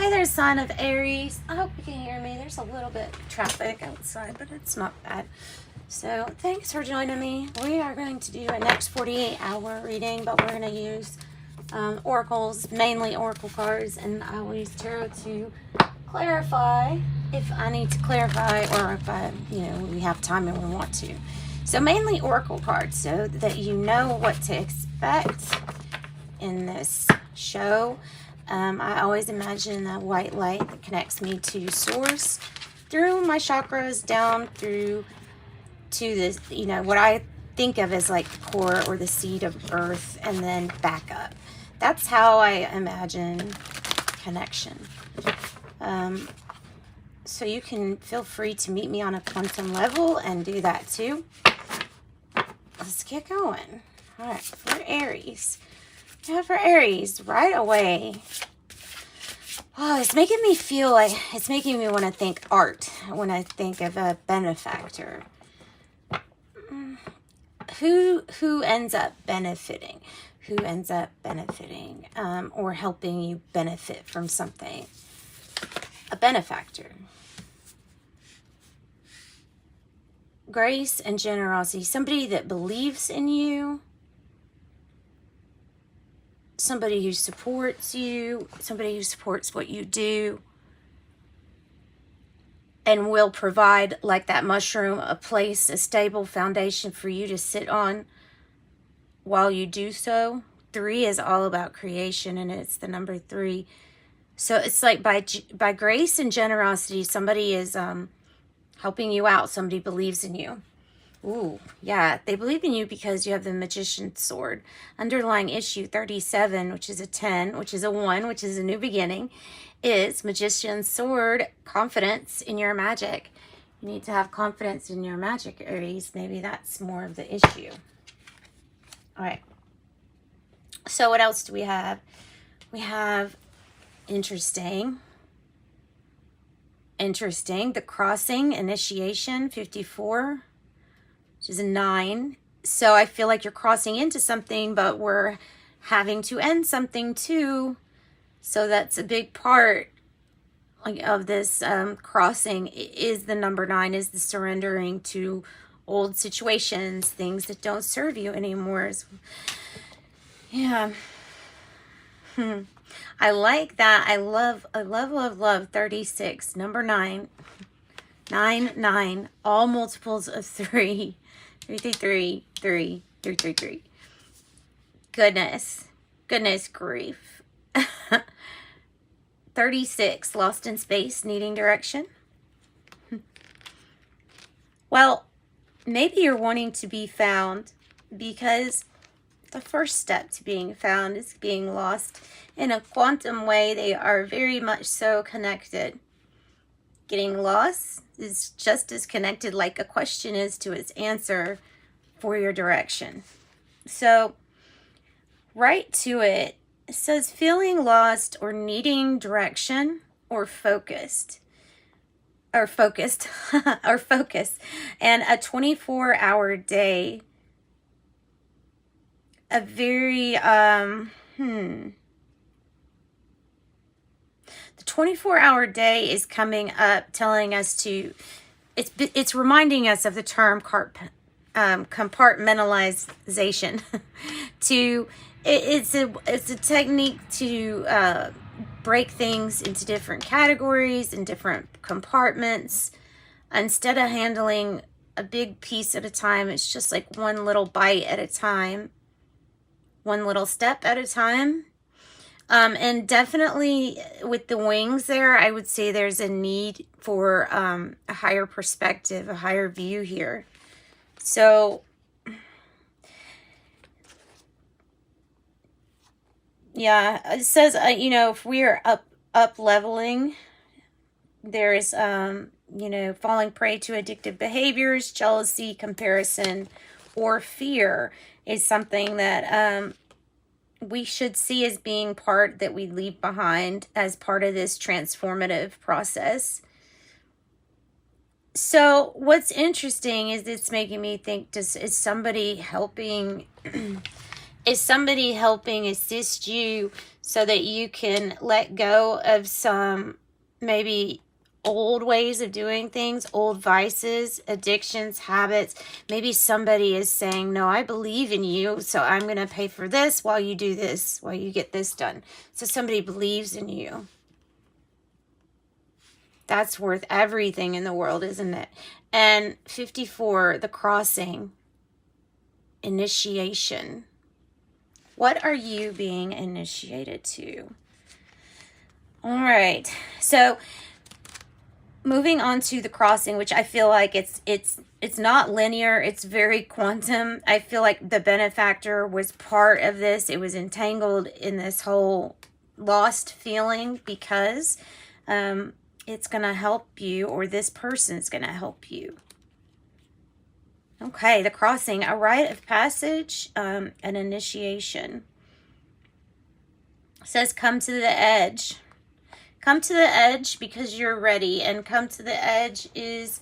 Hi there, sign of Aries. I hope you can hear me. There's a little bit of traffic outside, but it's not bad. So thanks for joining me. We are going to do a next 48-hour reading, but we're going to use oracles, mainly oracle cards, and I will use tarot to clarify if I need to clarify, or if we have time and we want to. So mainly oracle cards, so that you know what to expect in this show. I always imagine a white light that connects me to source through my chakras down through to this, what I think of as like the core or the seed of earth, and then back up. That's how I imagine connection. So you can feel free to meet me on a quantum level and do that too. Let's get going. All right, for Aries. Yeah, for Aries, right away. Oh, it's making me feel like, it's making me want to think art when I think of a benefactor. Who ends up benefiting? Who ends up benefiting or helping you benefit from something? A benefactor. Grace and generosity. Somebody that believes in you. Somebody who supports you, somebody who supports what you do, and will provide, like that mushroom, a place, a stable foundation for you to sit on while you do so. 3 is all about creation, and it's the number 3. So it's like by grace and generosity, somebody is helping you out. Somebody believes in you. Ooh, yeah, they believe in you because you have the Magician's Sword. Underlying issue 37, which is a 10, which is a 1, which is a new beginning, is Magician's Sword, confidence in your magic. You need to have confidence in your magic, Aries. Maybe that's more of the issue. All right. So what else do we have? We have interesting, the crossing, initiation, 54. Which is a 9. So I feel like you're crossing into something, but we're having to end something too. So that's a big part of this crossing is the number 9, is the surrendering to old situations, things that don't serve you anymore. Yeah. I like that. I love 36, number 9. 9, all multiples of 3. 3, 3, 3, 3, 3. Goodness grief. 36, lost in space, needing direction. Well, maybe you're wanting to be found because the first step to being found is being lost. In a quantum way, they are very much so connected. Getting lost is just as connected like a question is to its answer for your direction. So right to it, it says feeling lost or needing direction or focused. And a 24-hour day. A very the 24-hour day is coming up, telling us to, it's reminding us of the term compartmentalization. It's a technique to break things into different categories and different compartments. Instead of handling a big piece at a time, it's just like one little bite at a time, one little step at a time. And definitely with the wings there, I would say there's a need for a higher perspective, a higher view here. So, yeah, it says, if we are up leveling, there's, falling prey to addictive behaviors, jealousy, comparison, or fear is something that we should see as being part that we leave behind as part of this transformative process. So what's interesting is it's making me think, is somebody helping assist you so that you can let go of some maybe old ways of doing things, old vices, addictions, habits. Maybe somebody is saying, no, I believe in you, so I'm going to pay for this while you do this, while you get this done. So somebody believes in you. That's worth everything in the world, isn't it? And 54, the crossing, initiation. What are you being initiated to? All right, so moving on to the crossing, which I feel like it's not linear. It's very quantum. I feel like the benefactor was part of this. It was entangled in this whole lost feeling because it's going to help you, or this person's going to help you. Okay, the crossing, a rite of passage, an initiation. It says come to the edge. Come to the edge because you're ready. And come to the edge is,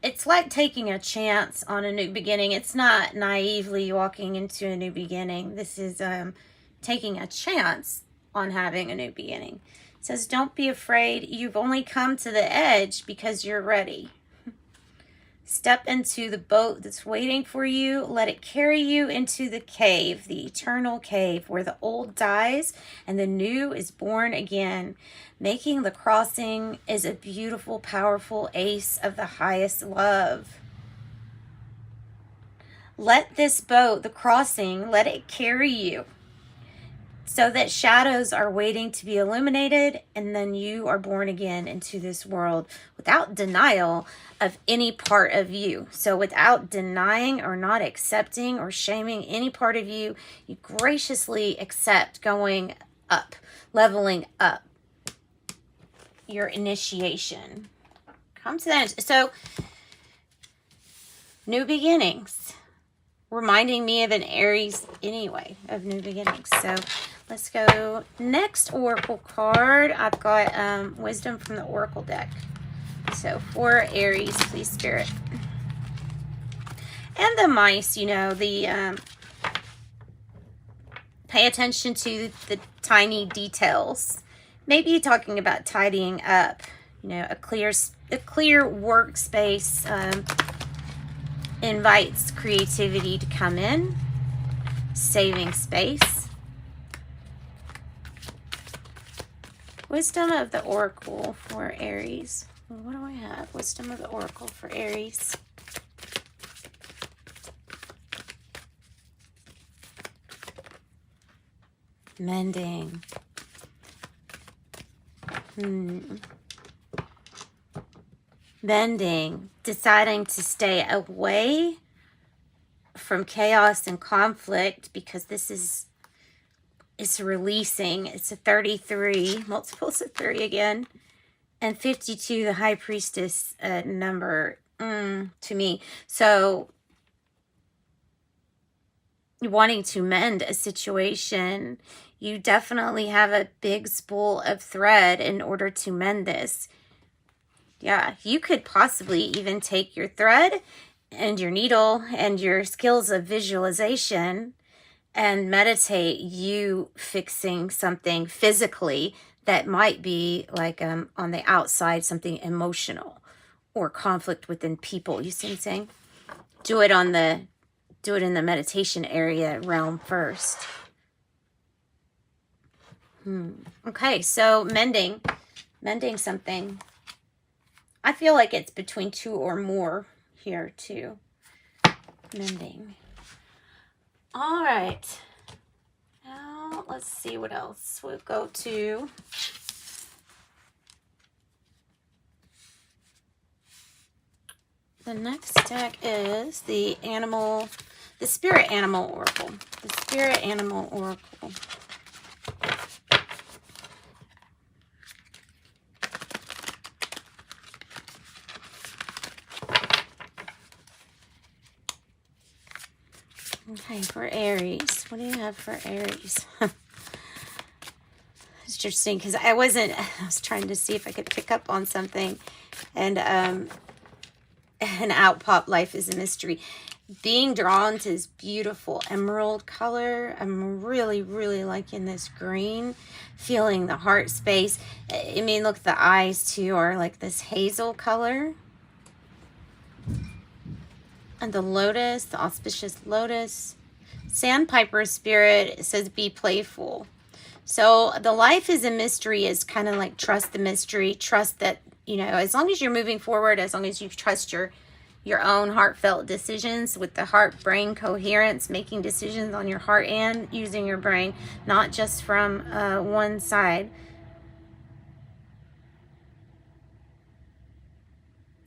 it's like taking a chance on a new beginning. It's not naively walking into a new beginning. This is taking a chance on having a new beginning. It says, don't be afraid. You've only come to the edge because you're ready. Step into the boat that's waiting for you. Let it carry you into the cave, the eternal cave, where the old dies and the new is born again. Making the crossing is a beautiful, powerful ace of the highest love. Let this boat, the crossing, let it carry you, so that shadows are waiting to be illuminated, and then you are born again into this world without denial of any part of you. So without denying or not accepting or shaming any part of you, you graciously accept going up, leveling up your initiation. Come to that. So new beginnings. Reminding me of an Aries anyway, of new beginnings. So let's go next oracle card. I've got wisdom from the oracle deck. So for Aries, please, Spirit. And the mice, you know, the pay attention to the tiny details. Maybe talking about tidying up, you know, a clear workspace invites creativity to come in, saving space. Wisdom of the oracle for Aries. What do I have? Wisdom of the oracle for Aries. Mending. Bending, deciding to stay away from chaos and conflict, because this is, it's releasing. It's a 33, multiples of 3 again, and 52, the high priestess number to me. So wanting to mend a situation, you definitely have a big spool of thread in order to mend this. Yeah, you could possibly even take your thread and your needle and your skills of visualization and meditate you fixing something physically that might be like on the outside, something emotional or conflict within people. You see what I'm saying? Do it in the meditation area realm first. Okay, so mending something. I feel like it's between 2 or more here too. Mending. All right. Now let's see what else. We'll go to the next deck is the Spirit Animal Oracle. The Spirit Animal Oracle. Okay, for Aries. What do you have for Aries? It's interesting because I was trying to see if I could pick up on something, and out popped life is a mystery. being drawn to this beautiful emerald color. I'm really, really liking this green, feeling the heart space. I mean, look, the eyes too are like this hazel color. And the lotus, the auspicious lotus. Sandpiper spirit says be playful. So the life is a mystery is kind of like trust the mystery. Trust that, you know, as long as you're moving forward, as long as you trust your own heartfelt decisions with the heart-brain coherence, making decisions on your heart and using your brain, not just from one side.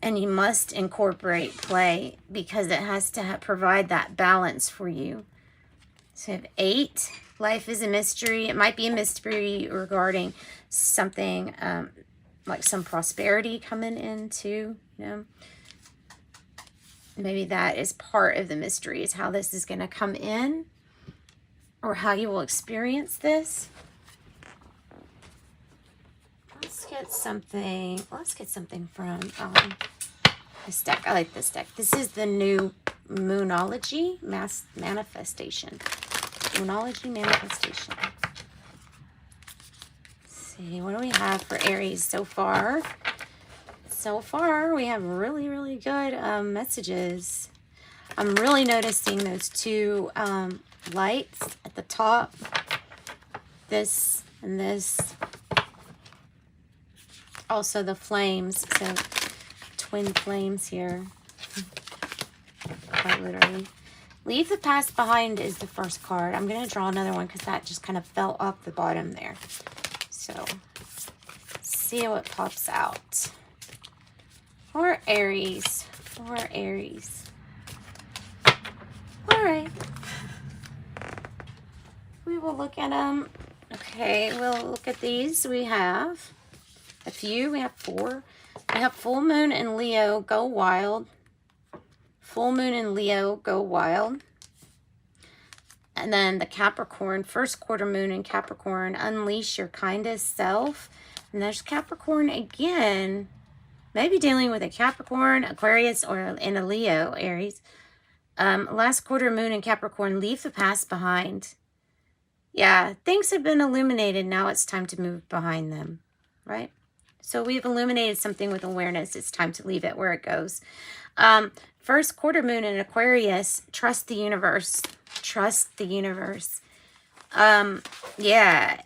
And you must incorporate play because it has to provide that balance for you. So you have 8. Life is a mystery. It might be a mystery regarding something like some prosperity coming into, you know. Maybe that is part of the mystery, is how this is going to come in or how you will experience this. Let's get something from this deck. I like this deck. This is the new Moonology Manifestation. Moonology Manifestation. Let's see, what do we have for Aries so far? So far, we have really, really good messages. I'm really noticing those 2 lights at the top. This and this. Also the flames. So twin flames here. Quite literally. Leave the past behind is the first card. I'm going to draw another one because that just kind of fell off the bottom there. So, let's see what pops out. For Aries. For Aries. Alright. We will look at them. Okay, we'll look at these. We have a few. We have 4. We have full moon in Leo, go wild. Full moon in Leo, go wild. And then the Capricorn, first quarter moon in Capricorn, unleash your kindest self. And there's Capricorn again. Maybe dealing with a Capricorn, Aquarius, or in a Leo, Aries. Last quarter moon in Capricorn, leave the past behind. Yeah, things have been illuminated. Now it's time to move behind them, right? So we've illuminated something with awareness. It's time to leave it where it goes. First quarter moon in Aquarius, trust the universe. Trust the universe. Yeah.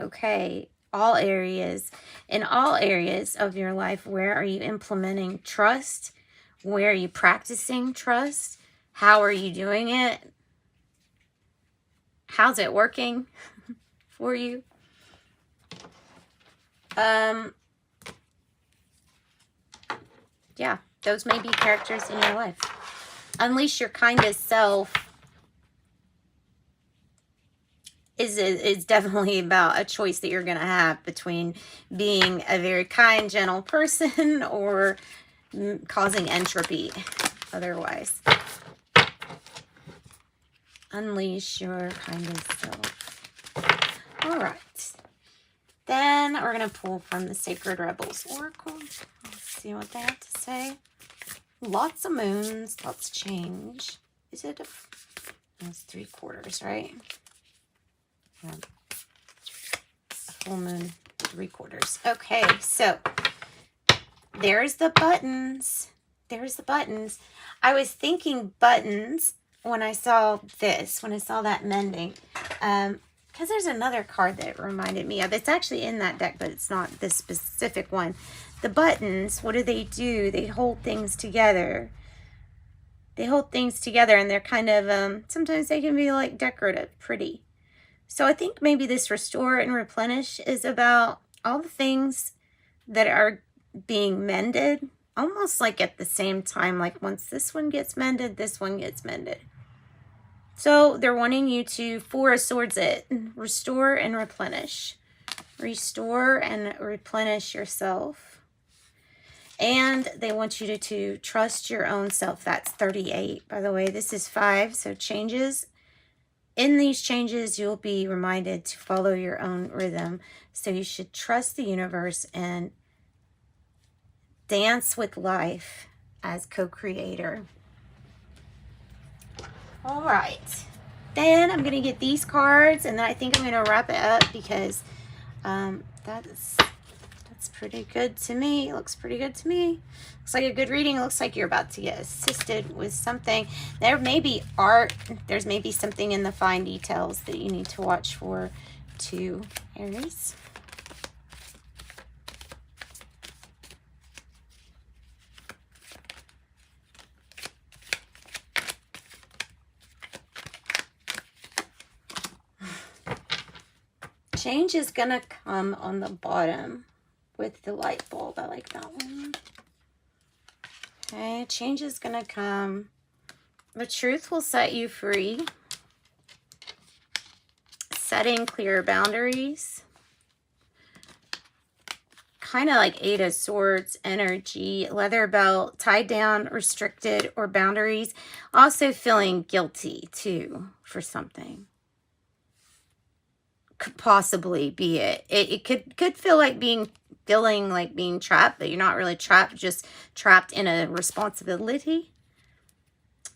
Okay. All areas. In all areas of your life, where are you implementing trust? Where are you practicing trust? How are you doing it? How's it working for you? Yeah, those may be characters in your life. Unleash your kindest self is definitely about a choice that you're going to have between being a very kind, gentle person or causing entropy otherwise. Unleash your kindest self. All right. Then we're going to pull from the Sacred Rebels Oracle. Let's see what they have to say. Lots of moons, lots of change. Is it that's 3/4, right? Yeah. Full moon, 3/4. Okay, so there's the buttons. There's the buttons. I was thinking buttons when I saw this, when I saw that mending. Because there's another card that it reminded me of. It's actually in that deck, but it's not this specific one. The buttons, what do? They hold things together. They hold things together, and they're kind of, sometimes they can be like decorative, pretty. So I think maybe this restore and replenish is about all the things that are being mended, almost like at the same time, like once this one gets mended, this one gets mended. So they're wanting you to, 4 of Swords it, restore and replenish. Restore and replenish yourself. And they want you to trust your own self. That's 38, by the way. This is 5, so changes. In these changes, you'll be reminded to follow your own rhythm. So you should trust the universe and dance with life as co-creator. All right. Then I'm going to get these cards, and then I think I'm going to wrap it up because that's pretty good to me. It looks pretty good to me. Looks like a good reading. It looks like you're about to get assisted with something. There may be art. There's maybe something in the fine details that you need to watch for too, Aries. Change is going to come on the bottom with the light bulb. I like that one. Okay, change is going to come. The truth will set you free. Setting clear boundaries. Kind of like Eight of Swords energy. Leather belt, tied down, restricted, or boundaries. Also feeling guilty too for something. Could possibly be it. It could feel like feeling like being trapped, but you're not really trapped, just trapped in a responsibility.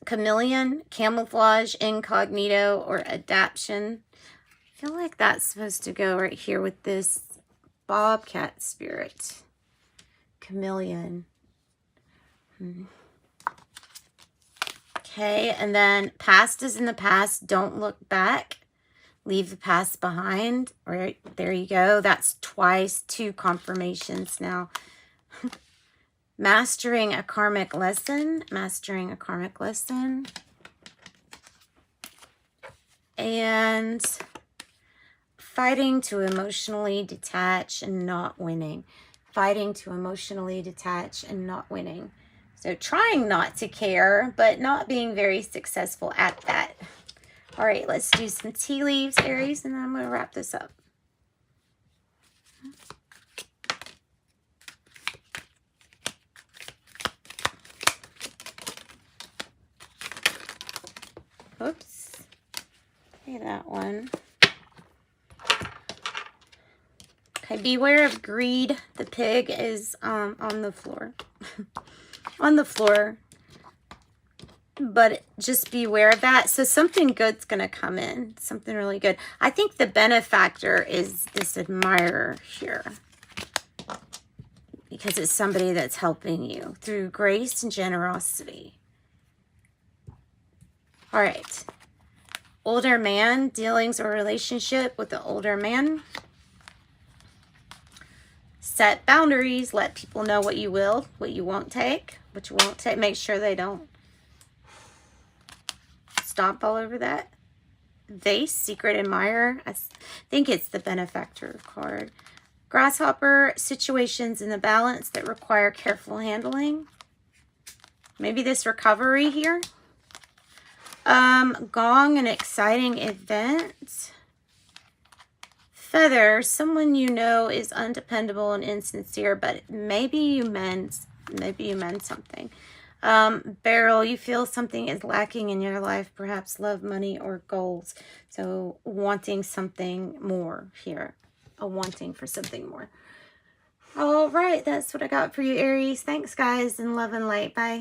Chameleon, camouflage, incognito, or adaptation. I feel like that's supposed to go right here with this bobcat spirit. Chameleon. Okay, and then past is in the past. Don't look back. Leave the past behind. Right, there you go. That's twice, 2 confirmations now. Mastering a karmic lesson. Mastering a karmic lesson. And fighting to emotionally detach and not winning. Fighting to emotionally detach and not winning. So trying not to care, but not being very successful at that. All right, let's do some tea leaves, Aries, and then I'm going to wrap this up. Oops. Okay, that one. Okay, beware of greed. The pig is on the floor. On the floor. But just beware of that. So something good's going to come in. Something really good. I think the benefactor is this admirer here. Because it's somebody that's helping you through grace and generosity. All right. Older man, dealings or relationship with the older man. Set boundaries. Let people know what you will, what you won't take, what you won't take. Make sure they don't stomp all over that. Vase, secret admirer. I think it's the benefactor card. Grasshopper, situations in the balance that require careful handling. Maybe this recovery here. Gong, an exciting event. Feather, someone you know is undependable and insincere, but maybe you meant something. Barrel, you feel something is lacking in your life, perhaps love, money, or goals. So wanting something more here. A wanting for something more. All right, that's what I got for you, Aries. Thanks, guys, and love and light. Bye.